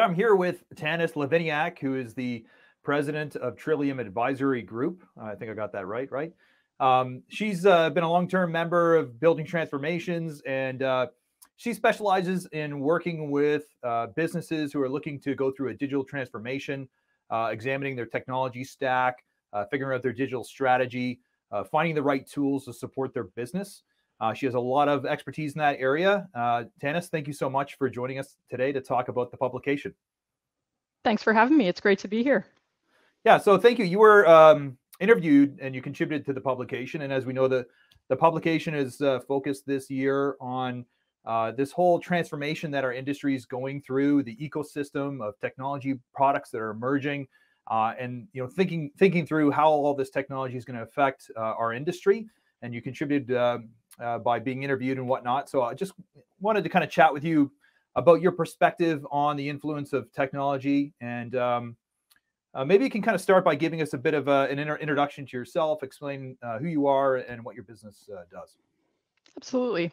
I'm here with Tannis Liviniuk, who is the president of Trillium Advisory Group. I think I got that right? She's been a long-term member of Building Transformations, and she specializes in working with businesses who are looking to go through a digital transformation, examining their technology stack, figuring out their digital strategy, finding the right tools to support their business. She has a lot of expertise in that area. Tannis, thank you so much for joining us today to talk about the publication. Thanks for having me. It's great to be here. Yeah, so thank you. You were interviewed and you contributed to the publication. And as we know, the publication is focused this year on this whole transformation that our industry is going through, the ecosystem of technology products that are emerging, and thinking through how all this technology is going to affect our industry. And you contributed by being interviewed and whatnot. So I just wanted to kind of chat with you about your perspective on the influence of technology. And maybe you can kind of start by giving us a bit of an introduction to yourself, explain who you are and what your business does. Absolutely.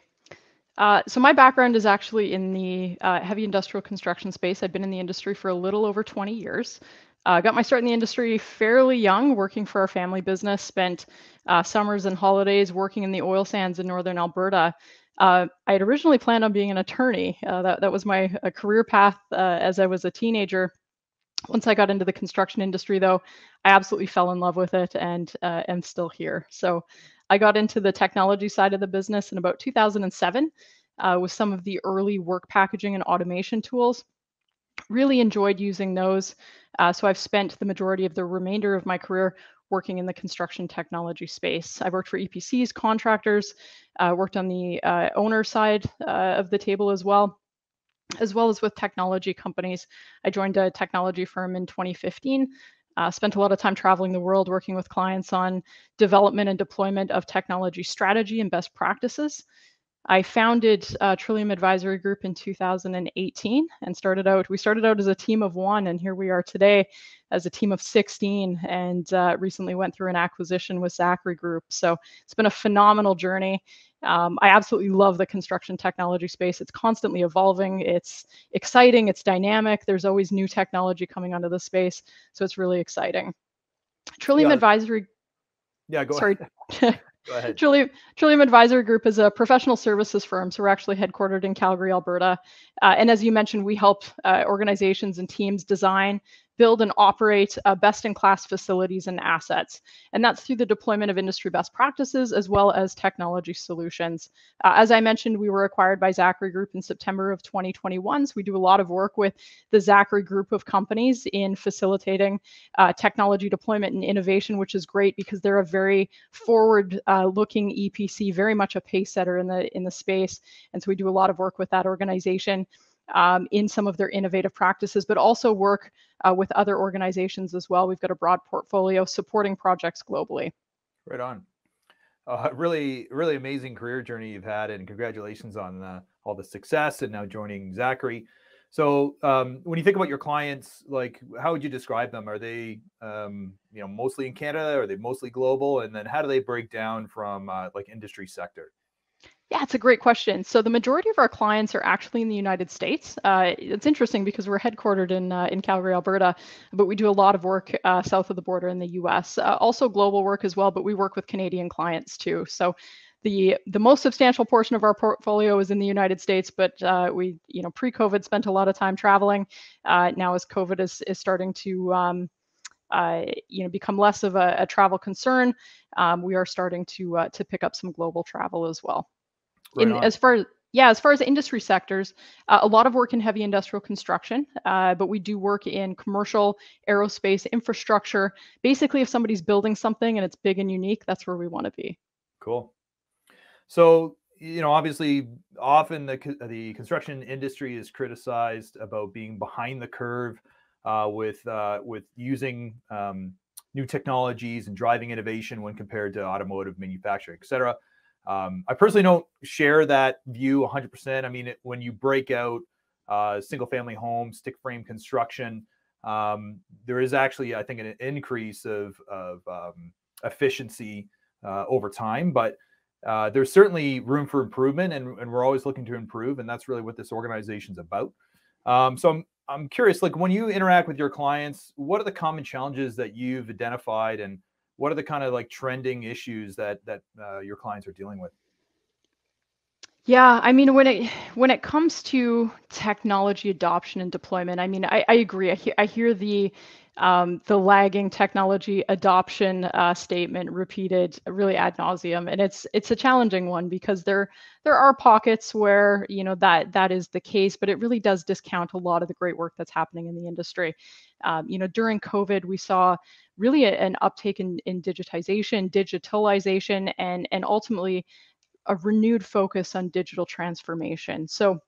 So my background is actually in the heavy industrial construction space. I've been in the industry for a little over 20 years. Got my start in the industry fairly young, working for our family business, spent summers and holidays working in the oil sands in northern Alberta. I had originally planned on being an attorney. That was my career path as I was a teenager. Once I got into the construction industry, though, I absolutely fell in love with it and am still here. So I got into the technology side of the business in about 2007 with some of the early work packaging and automation tools. Really enjoyed using those. So I've spent the majority of the remainder of my career working in the construction technology space. I worked for EPCs, contractors, worked on the owner side of the table as well as with technology companies. I joined a technology firm in 2015. Spent a lot of time traveling the world working with clients on development and deployment of technology strategy and best practices. I founded Trillium Advisory Group in 2018 and we started out as a team of one, and here we are today as a team of 16, and recently went through an acquisition with Zachary Group. So it's been a phenomenal journey. I absolutely love the construction technology space. It's constantly evolving. It's exciting. It's dynamic. There's always new technology coming onto the space. So it's really exciting. Trillium Advisory. Yeah, go Sorry. ahead. Go ahead. Trillium Advisory Group is a professional services firm. So we're actually headquartered in Calgary, Alberta. And as you mentioned, we help organizations and teams design, build, and operate best-in-class facilities and assets. And that's through the deployment of industry best practices as well as technology solutions. As I mentioned, we were acquired by Zachary Group in September of 2021. So we do a lot of work with the Zachary Group of companies in facilitating technology deployment and innovation, which is great because they're a very forward-looking EPC, very much a pace setter in the space. And so we do a lot of work with that organization in some of their innovative practices, but also work with other organizations as well. We've got a broad portfolio supporting projects globally. Right on. Really amazing career journey you've had, and congratulations on all the success and now joining Zachary. So when you think about your clients, like, how would you describe them? Are they mostly in Canada? Are they mostly global? And then how do they break down from like industry sector? Yeah, it's a great question. So the majority of our clients are actually in the United States. It's interesting because we're headquartered in Calgary, Alberta, but we do a lot of work south of the border in the US. Also global work as well, but we work with Canadian clients too. So the most substantial portion of our portfolio is in the United States, but we, pre-COVID spent a lot of time traveling. Now as COVID is starting to become less of a travel concern, we are starting to pick up some global travel as well. As far as industry sectors, a lot of work in heavy industrial construction, but we do work in commercial, aerospace, infrastructure. Basically, if somebody's building something and it's big and unique, that's where we want to be. Cool. So, obviously, often the construction industry is criticized about being behind the curve with using new technologies and driving innovation when compared to automotive manufacturing, et cetera. I personally don't share that view 100%. I mean, when you break out single-family homes, stick frame construction, there is actually, I think, an increase of efficiency over time. But there's certainly room for improvement, and we're always looking to improve, and that's really what this organization's about. So I'm curious, like when you interact with your clients, what are the common challenges that you've identified, and what are the kind of like trending issues that your clients are dealing with? Yeah, I mean, when it comes to technology adoption and deployment, I mean, I agree. I hear the lagging technology adoption statement repeated really ad nauseum, and it's a challenging one because there are pockets where that is the case, but it really does discount a lot of the great work that's happening in the industry. During COVID, we saw really an uptake in digitalization, and ultimately a renewed focus on digital transformation. So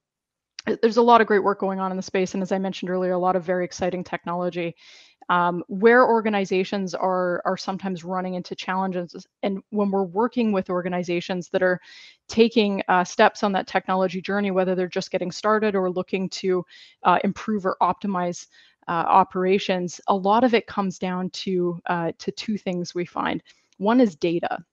there's a lot of great work going on in the space, and as I mentioned earlier, a lot of very exciting technology. Where organizations are sometimes running into challenges, and when we're working with organizations that are taking steps on that technology journey, whether they're just getting started or looking to improve or optimize operations, a lot of it comes down to two things we find. One is data.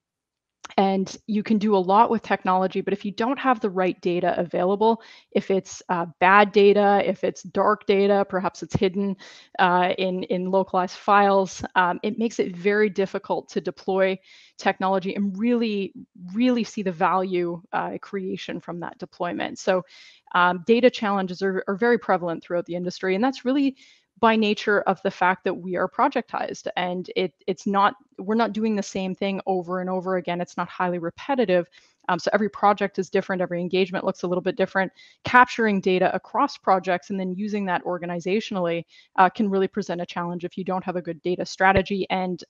And you can do a lot with technology, but if you don't have the right data available, if it's bad data, if it's dark data, perhaps it's hidden in localized files, it makes it very difficult to deploy technology and really see the value creation from that deployment. So data challenges are very prevalent throughout the industry, and that's really by nature of the fact that we are projectized, and it's not, we're not doing the same thing over and over again. It's not highly repetitive. So every project is different. Every engagement looks a little bit different. Capturing data across projects and then using that organizationally can really present a challenge if you don't have a good data strategy and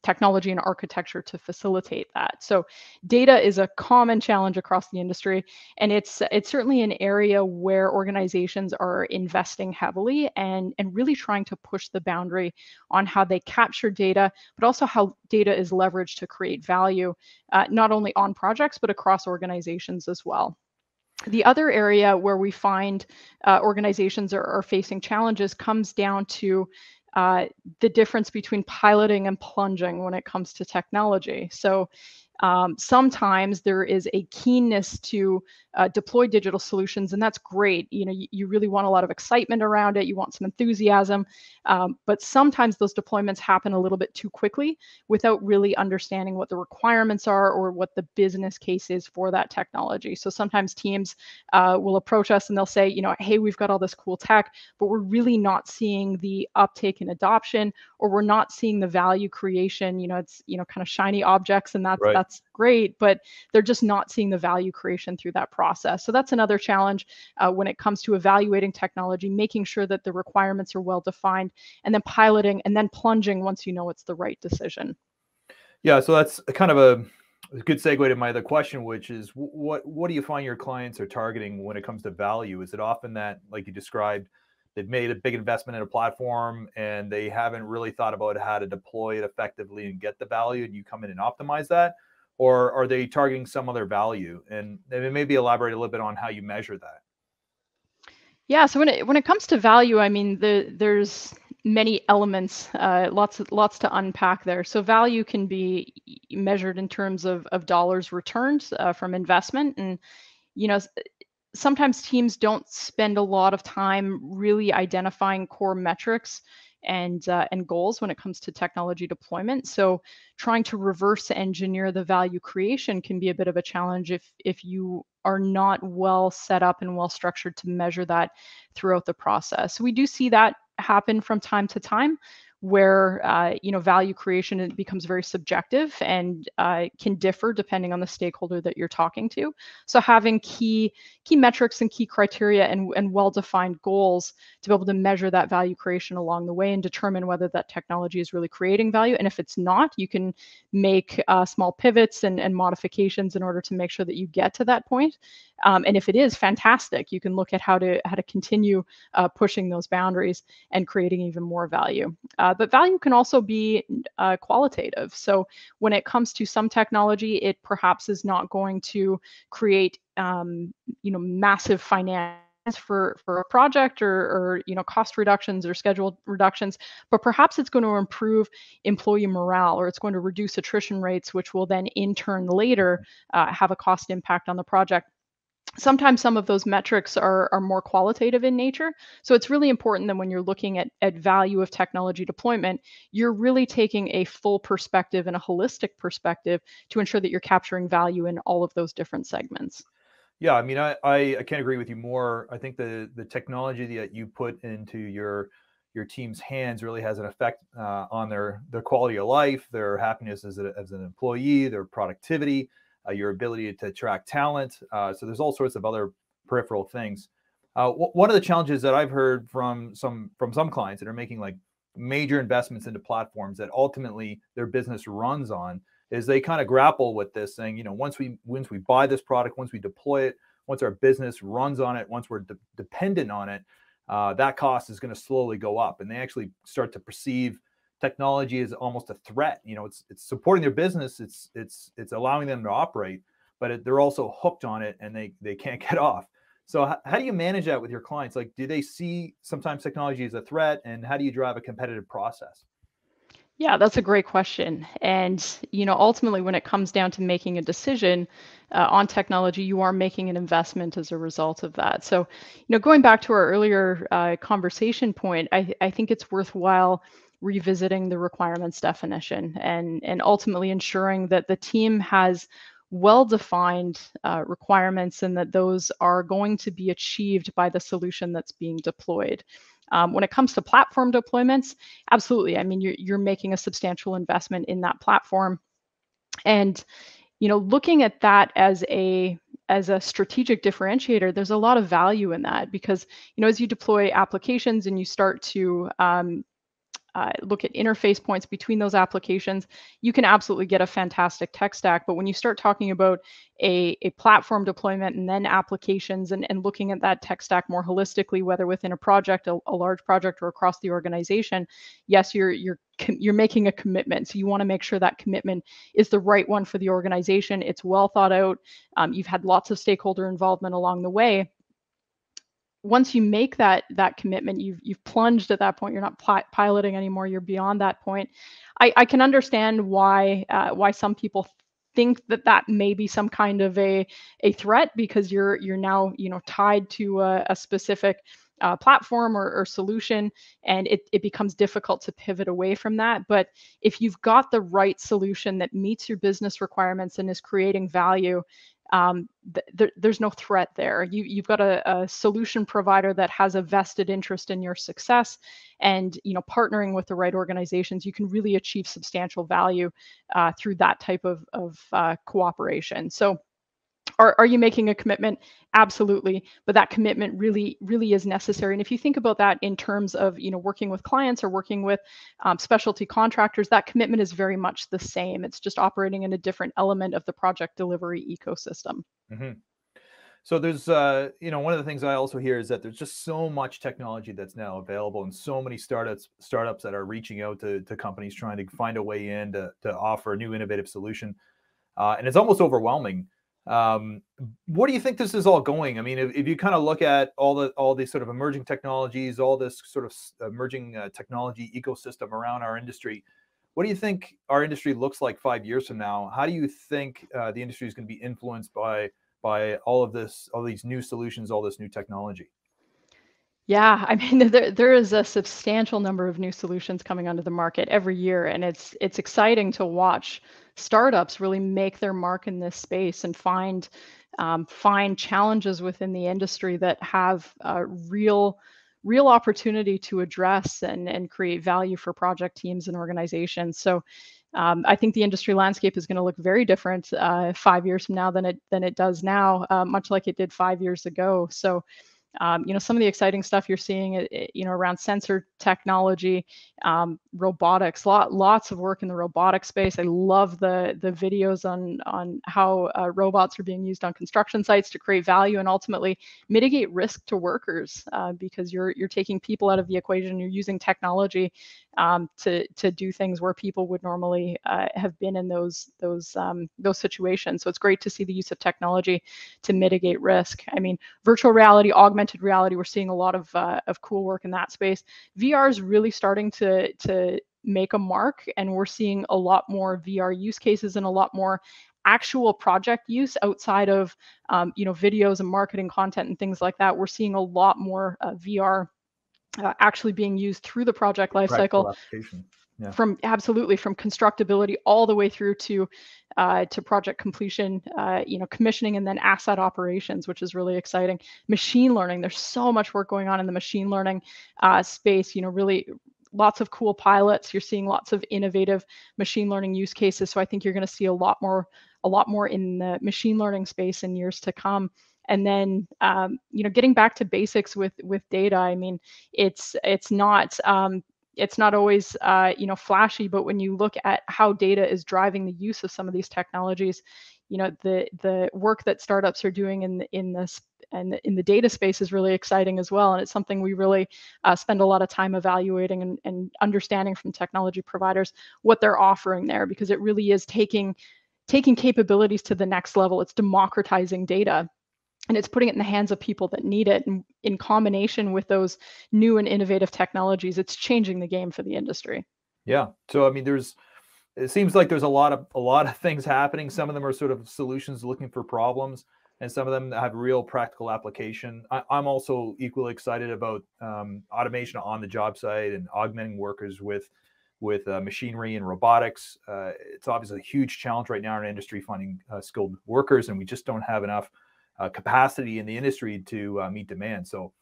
technology and architecture to facilitate that. So data is a common challenge across the industry, and it's certainly an area where organizations are investing heavily and really trying to push the boundary on how they capture data, but also how data is leveraged to create value, not only on projects, but across organizations as well. The other area where we find organizations are facing challenges comes down to uh, the difference between piloting and plunging when it comes to technology. So sometimes there is a keenness to deploy digital solutions, and that's great. You really want a lot of excitement around it. You want some enthusiasm, but sometimes those deployments happen a little bit too quickly without really understanding what the requirements are or what the business case is for that technology. So sometimes teams will approach us and they'll say, hey, we've got all this cool tech, but we're really not seeing the uptake and adoption, or we're not seeing the value creation. It's kind of shiny objects, and Right. that's great, but they're just not seeing the value creation through that process. So that's another challenge when it comes to evaluating technology, making sure that the requirements are well defined, and then piloting and then plunging once you know it's the right decision. Yeah, so that's a kind of a good segue to my other question, which is what do you find your clients are targeting when it comes to value? Is it often that, like you described, they've made a big investment in a platform and they haven't really thought about how to deploy it effectively and get the value, and you come in and optimize that? Or are they targeting some other value? And maybe elaborate a little bit on how you measure that. Yeah, so when it comes to value, I mean, there's many elements, lots to unpack there. So value can be measured in terms of dollars returned from investment, and you know, s- sometimes teams don't spend a lot of time really identifying core metrics and goals when it comes to technology deployment. So trying to reverse engineer the value creation can be a bit of a challenge if you are not well set up and well structured to measure that throughout the process. So we do see that happen from time to time, where value creation, it becomes very subjective and can differ depending on the stakeholder that you're talking to. So having key metrics and key criteria and well-defined goals to be able to measure that value creation along the way and determine whether that technology is really creating value. And if it's not, you can make small pivots and modifications in order to make sure that you get to that point. And if it is fantastic, you can look at how to continue pushing those boundaries and creating even more value. But value can also be qualitative. So when it comes to some technology, it perhaps is not going to create massive finance for a project or cost reductions or schedule reductions, but perhaps it's going to improve employee morale, or it's going to reduce attrition rates, which will then in turn later have a cost impact on the project. sometimes some of those metrics are more qualitative in nature. So it's really important that when you're looking at value of technology deployment, you're really taking a full perspective and a holistic perspective to ensure that you're capturing value in all of those different segments. Yeah, I mean, I can't agree with you more. I think the technology that you put into your team's hands really has an effect on their quality of life, their happiness as an employee, their productivity, your ability to attract talent. So there's all sorts of other peripheral things. One of the challenges that I've heard from some clients that are making like major investments into platforms that ultimately their business runs on is they kind of grapple with this saying, you know, once we buy this product, once we deploy it, once our business runs on it, once we're dependent on it, that cost is going to slowly go up, and they actually start to perceive technology as almost a threat. You know, it's supporting their business, it's allowing them to operate, but they're also hooked on it, and they can't get off. So how do you manage that with your clients? Like, do they see sometimes technology as a threat, and how do you drive a competitive process? Yeah, that's a great question. And, ultimately, when it comes down to making a decision on technology, you are making an investment as a result of that. So, going back to our earlier conversation point, I think it's worthwhile revisiting the requirements definition and ultimately ensuring that the team has well-defined requirements and that those are going to be achieved by the solution that's being deployed. When it comes to platform deployments, absolutely. I mean, you're making a substantial investment in that platform, and looking at that as a strategic differentiator, there's a lot of value in that because as you deploy applications and you start to look at interface points between those applications, you can absolutely get a fantastic tech stack. But when you start talking about a platform deployment and then applications and looking at that tech stack more holistically, whether within a project, a large project, or across the organization, yes, you're making a commitment. So you want to make sure that commitment is the right one for the organization. It's well thought out. You've had lots of stakeholder involvement along the way. Once you make that commitment, you've plunged at that point. You're not piloting anymore. You're beyond that point. I can understand why some people think that may be some kind of a threat because you're now tied to a specific platform or solution, and it becomes difficult to pivot away from that. But if you've got the right solution that meets your business requirements and is creating value, there's no threat there. You've got a solution provider that has a vested interest in your success, and partnering with the right organizations, you can really achieve substantial value through that type of cooperation. So are you making a commitment? Absolutely, but that commitment really is necessary. And if you think about that in terms of working with clients or working with specialty contractors, that commitment is very much the same. It's just operating in a different element of the project delivery ecosystem. Mm-hmm. So there's, one of the things I also hear is that there's just so much technology that's now available, and so many startups that are reaching out to companies trying to find a way in to offer a new innovative solution, and it's almost overwhelming. What do you think this is all going? I mean, if you kind of look at all these sort of emerging technologies, all this sort of emerging technology ecosystem around our industry, what do you think our industry looks like 5 years from now? How do you think the industry is going to be influenced by all of this, all these new solutions, all this new technology? Yeah, I mean, there is a substantial number of new solutions coming onto the market every year, and it's exciting to watch startups really make their mark in this space and find challenges within the industry that have real opportunity to address and create value for project teams and organizations. So I think the industry landscape is going to look very different 5 years from now than it does now, much like it did 5 years ago. So some of the exciting stuff you're seeing, around sensor technology, robotics, lots of work in the robotic space. I love the videos on how robots are being used on construction sites to create value and ultimately mitigate risk to workers, because you're taking people out of the equation. You're using technology to do things where people would normally have been in those situations. So it's great to see the use of technology to mitigate risk. I mean, virtual reality, augmented reality, we're seeing a lot of cool work in that space. VR is really starting to make a mark, and we're seeing a lot more VR use cases and a lot more actual project use outside of videos and marketing content and things like that, we're seeing a lot more VR actually being used through the project lifecycle. Practical application. Yeah. From constructability all the way through to project completion, commissioning, and then asset operations, which is really exciting. Machine learning, there's so much work going on in the machine learning space. Really lots of cool pilots. You're seeing lots of innovative machine learning use cases. So I think you're going to see a lot more in the machine learning space in years to come. And then, getting back to basics with data. I mean, it's not always flashy, but when you look at how data is driving the use of some of these technologies, the work that startups are doing in the data space is really exciting as well, and it's something we really spend a lot of time evaluating and understanding from technology providers what they're offering there, because it really is taking capabilities to the next level. It's democratizing data, and it's putting it in the hands of people that need it. And in combination with those new and innovative technologies, it's changing the game for the industry. Yeah. So, I mean, it seems like there's a lot of things happening. Some of them are sort of solutions looking for problems, and some of them have real practical application. I'm also equally excited about automation on the job site and augmenting workers with machinery and robotics. It's obviously a huge challenge right now in our industry finding skilled workers, and we just don't have enough capacity in the industry to meet demand. So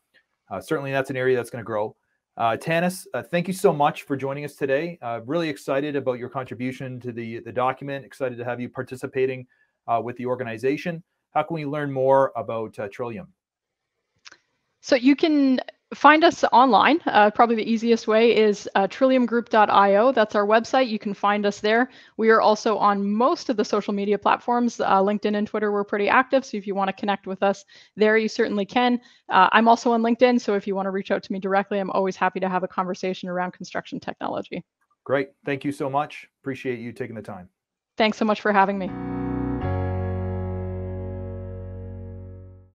certainly that's an area that's going to grow. Tannis, thank you so much for joining us today. Really excited about your contribution to the document. Excited to have you participating with the organization. How can we learn more about Trillium? So you can find us online. Probably the easiest way is trilliumgroup.io. That's our website. You can find us there. We are also on most of the social media platforms. LinkedIn and Twitter, we're pretty active. So if you want to connect with us there, you certainly can. I'm also on LinkedIn. So if you want to reach out to me directly, I'm always happy to have a conversation around construction technology. Great. Thank you so much. Appreciate you taking the time. Thanks so much for having me.